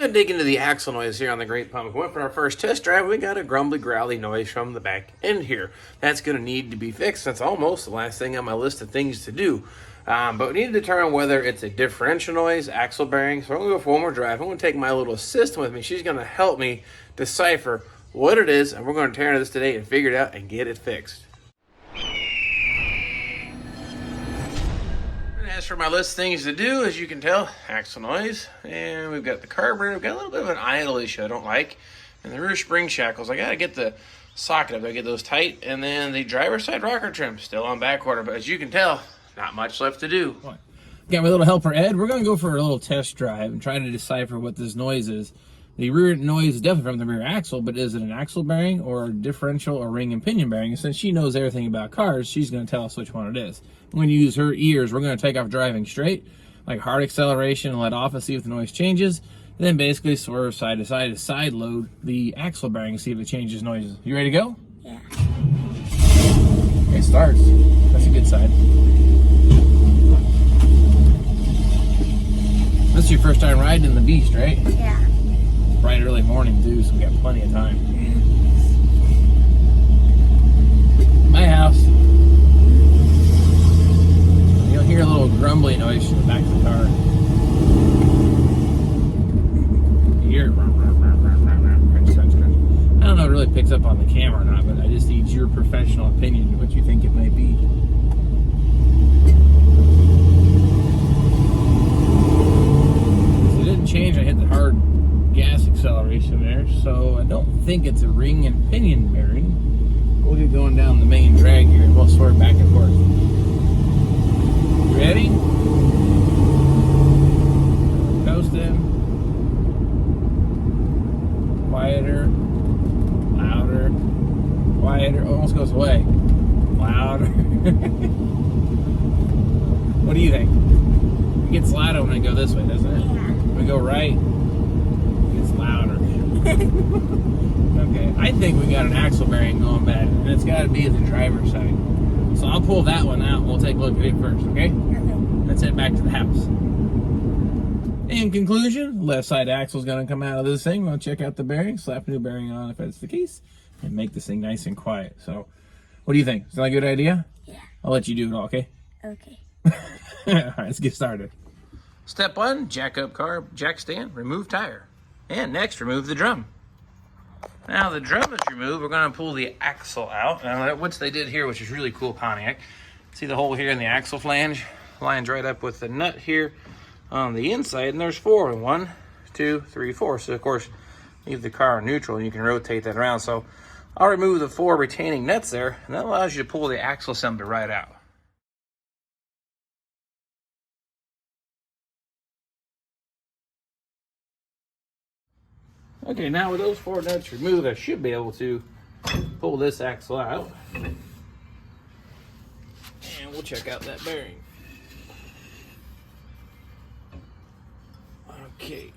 Gonna dig into the axle noise here on the Great Pumpkin. Went for our first test drive. We got a grumbly, growly noise from the back end here. That's gonna need to be fixed. That's almost the last thing on my list of things to do. But we need to determine whether it's a differential noise, axle bearing. So I'm gonna go for one more drive. I'm gonna take my little assistant with me. She's gonna help me decipher what it is, and we're gonna tear into this today and figure it out and get it fixed. As for my list of things to do, as you can tell, axle noise, and we've got the carburetor. We've got a little bit of an idle issue I don't like, and the rear spring shackles. I gotta get the socket up, I get those tight, and then the driver's side rocker trim still on back order. But as you can tell, not much left to do. Got my little helper Ed. We're gonna go for a little test drive and try to decipher what this noise is. The rear noise is definitely from the rear axle, but is it an axle bearing or a differential or ring and pinion bearing? And since she knows everything about cars, she's going to tell us which one it is. I'm going to use her ears. We're going to take off driving straight, like hard acceleration, and let off and see if the noise changes. And then basically swerve side to side load the axle bearing and see if it changes noises. You ready to go? Yeah. Okay, it starts. That's a good side. This is your first time riding in the Beast, right? Yeah. Bright early morning too, so we got plenty of time. My house. You'll hear a little grumbly noise from the back of the car. You hear it. I don't know if it really picks up on the camera or not, but I just need your professional opinion of what you think it might be. So it didn't change. I hit the hard gas acceleration there, so I don't think it's a ring and pinion bearing. We'll get going down the main drag here and we'll swerve back and forth. You ready? Coasting. Quieter. Louder. Quieter. Almost goes away. Louder. What do you think? It gets louder when I go this way, doesn't it? Yeah. When we go right, louder. Okay, I think we got an axle bearing going bad, and it's got to be at the driver's side. So I'll pull that one out and we'll take a look at it first, okay? Let's head back to the house. In conclusion, left side axle is going to come out of this thing. We'll check out the bearing, slap a new bearing on if that's the case, and make this thing nice and quiet. So, what do you think? Is that a good idea? Yeah. I'll let you do it all, okay? Okay. All right, let's get started. Step 1, jack up car, jack stand, remove tire. And next, remove the drum. Now the drum is removed, we're going to pull the axle out. Now what they did here, which is really cool, Pontiac. See the hole here in the axle flange? Lines right up with the nut here on the inside, and there's 4. 1, 2, 3, 4. So of course, leave the car in neutral and you can rotate that around. So I'll remove the 4 retaining nuts there, and that allows you to pull the axle assembly right out. Okay, now with those 4 nuts removed, I should be able to pull this axle out. And we'll check out that bearing. Okay.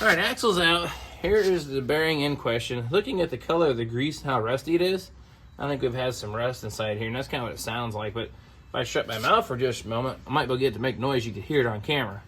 Alright, axle's out. Here is the bearing in question. Looking at the color of the grease and how rusty it is, I think we've had some rust inside here, and that's kind of what it sounds like. But if I shut my mouth for just a moment, I might be able to get it to make noise. You could hear it on camera.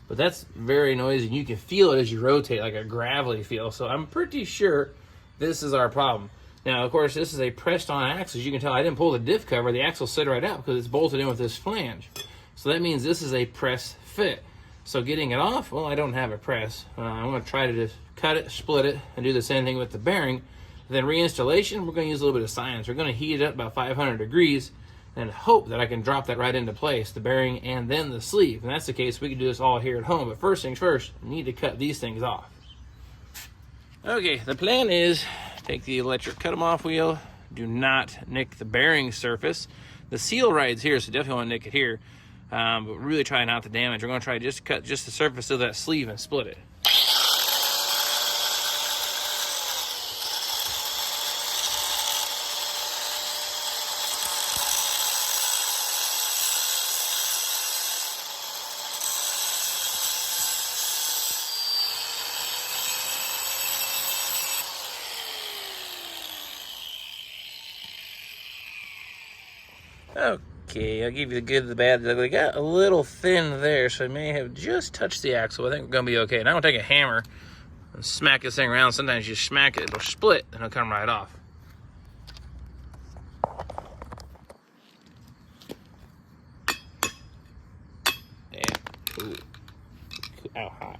But that's very noisy, and you can feel it as you rotate, like a gravelly feel. So I'm pretty sure this is our problem. Now, of course, this is a pressed-on axle. As you can tell, I didn't pull the diff cover. The axle slid right out because it's bolted in with this flange. So that means this is a press fit. So getting it off, well, I don't have a press. I'm going to try to just cut it, split it, and do the same thing with the bearing. Then reinstallation, we're going to use a little bit of science. We're going to heat it up about 500 degrees and hope that I can drop that right into place, the bearing and then the sleeve. And that's the case, we can do this all here at home. But first things first, I need to cut these things off. Okay, the plan is take the electric cut them off wheel. Do not nick the bearing surface. The seal rides here, so definitely want to nick it here. But really try not to damage. We're going to try just to cut just the surface of that sleeve and split it. Okay, I'll give you the good, the bad, the ugly. We got a little thin there, so it may have just touched the axle. I think we're gonna be okay. Now I'm gonna take a hammer and smack this thing around. Sometimes you smack it, it'll split, and it'll come right off. Yeah. Ooh. Ow, hot.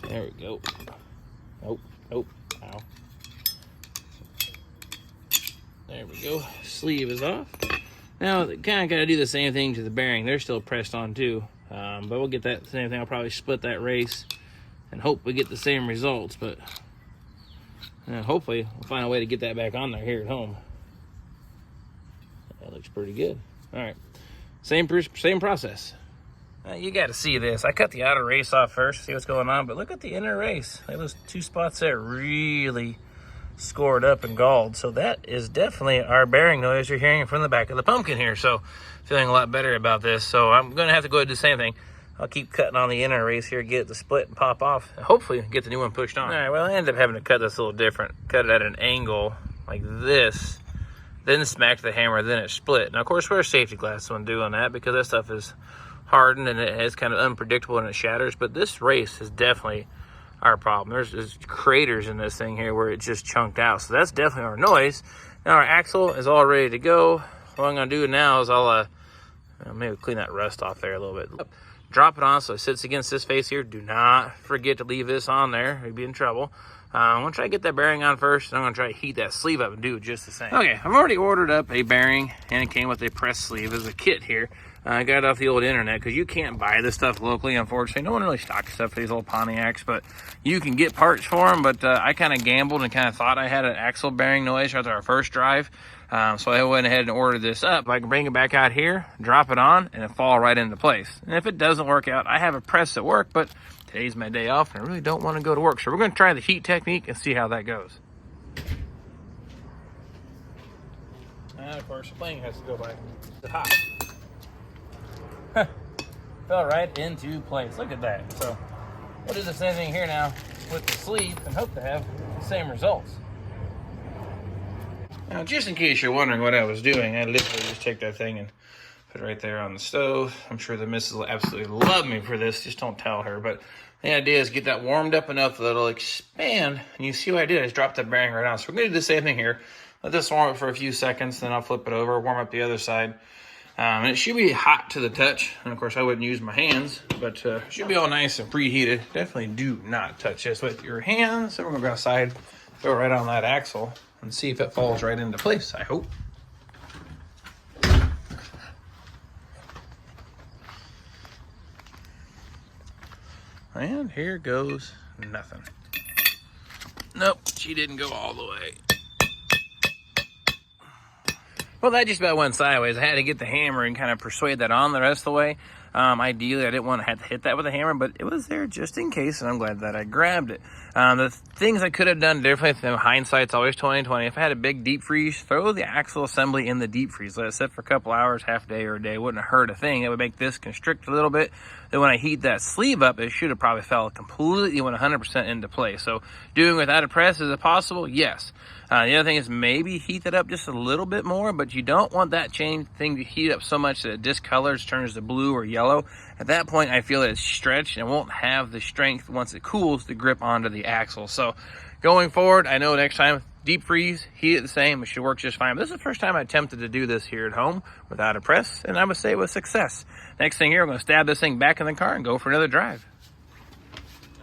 There we go. Nope, nope, ow. There we go. Sleeve is off. Now, kind of got to do the same thing to the bearing. They're still pressed on too, but we'll get that same thing. I'll probably split that race and hope we get the same results, but hopefully we'll find a way to get that back on there here at home. That looks pretty good. All right, same process. You got to see this. I cut the outer race off first, see what's going on, but look at the inner race. Those two spots there really scored up and galled. So that is definitely our bearing noise you're hearing from the back of the pumpkin here. So feeling a lot better about this. So I'm going to have to go ahead and do the same thing. I'll keep cutting on the inner race here, get it to split and pop off, and hopefully get the new one pushed on. All right, well, I ended up having to cut this a little different. Cut it at an angle like this, then smack the hammer, then it split. Now, of course, wear safety glasses when doing that because that stuff is hardened and it is kind of unpredictable and it shatters. But this race is definitely our problem. There's craters in this thing here where it just chunked out. So that's definitely our noise. Now our axle is all ready to go. What I'm gonna do now is I'll maybe clean that rust off there a little bit. Drop it on so it sits against this face here. Do not forget to leave this on there. You'd be in trouble. I'm gonna try to get that bearing on first, and I'm gonna try to heat that sleeve up and do it just the same. Okay, I've already ordered up a bearing, and it came with a press sleeve as a kit here. I got it off the old internet because you can't buy this stuff locally, unfortunately. No one really stocks stuff for these old Pontiacs, but you can get parts for them. But I kind of gambled and kind of thought I had an axle bearing noise after our first drive. So I went ahead and ordered this up. I can bring it back out here, drop it on, and it'll fall right into place. And if it doesn't work out, I have a press at work, but today's my day off, and I really don't want to go to work. So we're going to try the heat technique and see how that goes. And of course, the plane has to go by. It's hot. Fell right into place. Look at that. So we'll do the same thing here now with the sleeve and hope to have the same results. Now, just in case you're wondering what I was doing, I literally just take that thing and put it right there on the stove. I'm sure the missus will absolutely love me for this. Just don't tell her. But the idea is get that warmed up enough that it'll expand. And you see what I did? I just dropped that bearing right on. So we're going to do the same thing here. Let this warm up for a few seconds, then I'll flip it over, warm up the other side. And it should be hot to the touch. And of course, I wouldn't use my hands, but it should be all nice and preheated. Definitely do not touch this with your hands. So we're going to go outside, throw it right on that axle, and see if it falls right into place, I hope. And here goes nothing. Nope, she didn't go all the way. Well, that just about went sideways. I had to get the hammer and kind of persuade that on the rest of the way. Ideally, I didn't want to have to hit that with a hammer, but it was there just in case, and I'm glad that I grabbed it. The things I could have done differently, hindsight's always 20/20. If I had a big deep freeze, throw the axle assembly in the deep freeze. Let it sit for a couple hours, half a day or a day. It wouldn't hurt a thing. It would make this constrict a little bit. Then when I heat that sleeve up, it should have probably fell completely 100% into place. So doing without a press, is it possible? Yes. The other thing is maybe heat it up just a little bit more, but you don't want that chain thing to heat up so much that it discolors, turns to blue or yellow. At that point, I feel that it's stretched and won't have the strength once it cools to grip onto the axle. So going forward, I know next time, deep freeze, heat it the same, it should work just fine. But this is the first time I attempted to do this here at home without a press, and I would say it was success. Next thing here, we're going to stab this thing back in the car and go for another drive.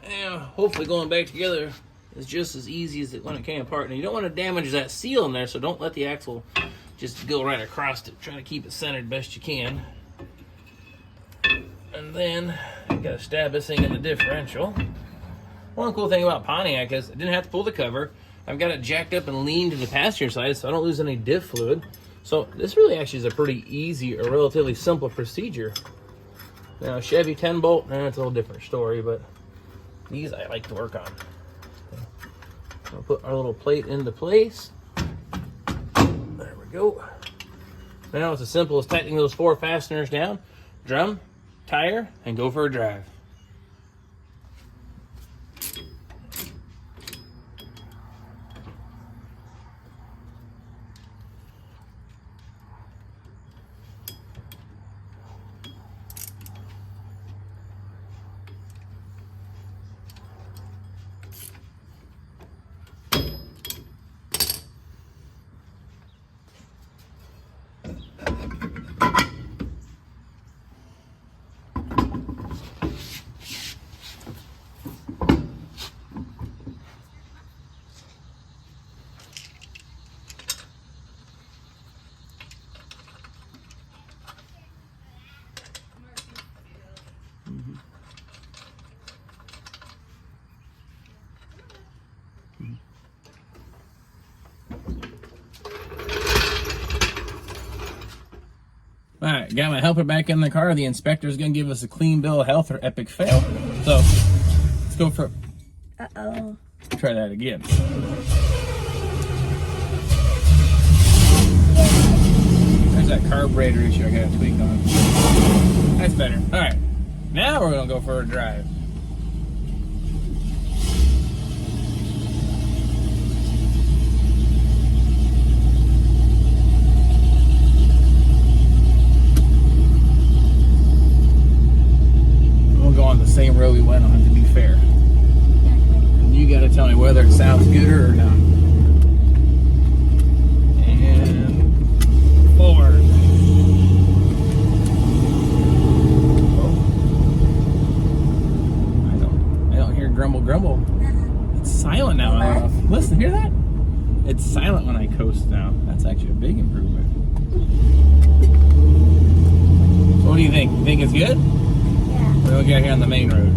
And hopefully going back together is just as easy as it when it came apart. And you don't want to damage that seal in there, so don't let the axle just go right across it. Try to keep it centered best you can. And then you got to stab this thing in the differential. One cool thing about Pontiac is I didn't have to pull the cover. I've got it jacked up and leaned to the passenger side so I don't lose any diff fluid. So this really actually is a pretty easy or relatively simple procedure. Now Chevy 10 bolt, it's a little different story, but these I like to work on. I'll put our little plate into place. There we go. Now it's as simple as tightening those 4 fasteners down, drum, tire, and go for a drive. right, got my helper back in the car. The inspector's gonna give us a clean bill of health or epic fail. So let's go for. Uh-oh. Try that again. There's that carburetor issue I got to tweak on. That's better. All right, now we're gonna go for a drive. We'll go on the same road we went on, to be fair. And you got to tell me whether it sounds gooder or not. And forward. I don't hear grumble grumble. It's silent now. I don't know. Listen, hear that? It's silent when I coast now. That's actually a big improvement. So what do you think? You think it's good? Yeah. We'll get here on the main road.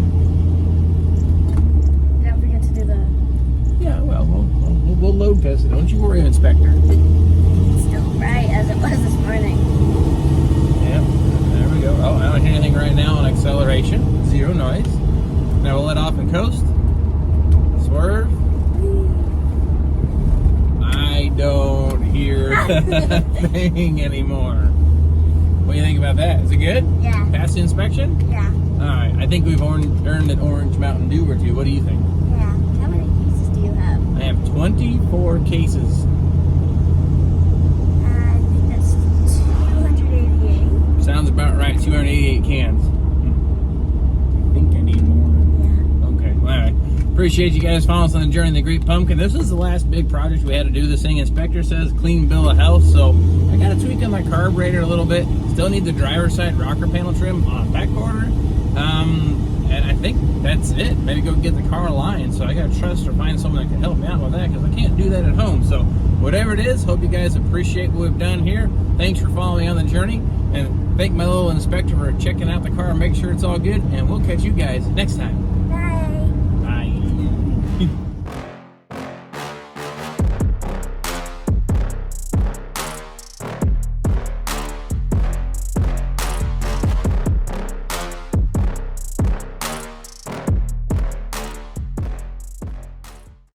Don't forget to do the... Yeah, well, we'll load test it. Don't you worry, Inspector. It's still bright as it was this morning. Yep, there we go. Oh, I don't hear anything right now on acceleration. Zero noise. Now we'll let off and coast. Swerve. I don't hear a thing anymore. What do you think about that? Is it good? Yeah. Pass the inspection? Yeah. Alright, I think we've earned an orange Mountain Dew or two. What do you think? Yeah. How many pieces do you have? I have 24 cases. I think that's 288. Sounds about right, 288 cans. I think I need more. Yeah. Okay, all right. Appreciate you guys following us on the journey of the Great Pumpkin. This was the last big project we had to do. This thing, inspector says, clean bill of health. So I got to tweak on my carburetor a little bit. Still need the driver's side rocker panel trim on back quarter. And I think that's it. Maybe go get the car aligned. So I got to trust or find someone that can help me out with that because I can't do that at home. So whatever it is, hope you guys appreciate what we've done here. Thanks for following me on the journey. And thank my little inspector for checking out the car and make sure it's all good. And we'll catch you guys next time. Bye. Bye.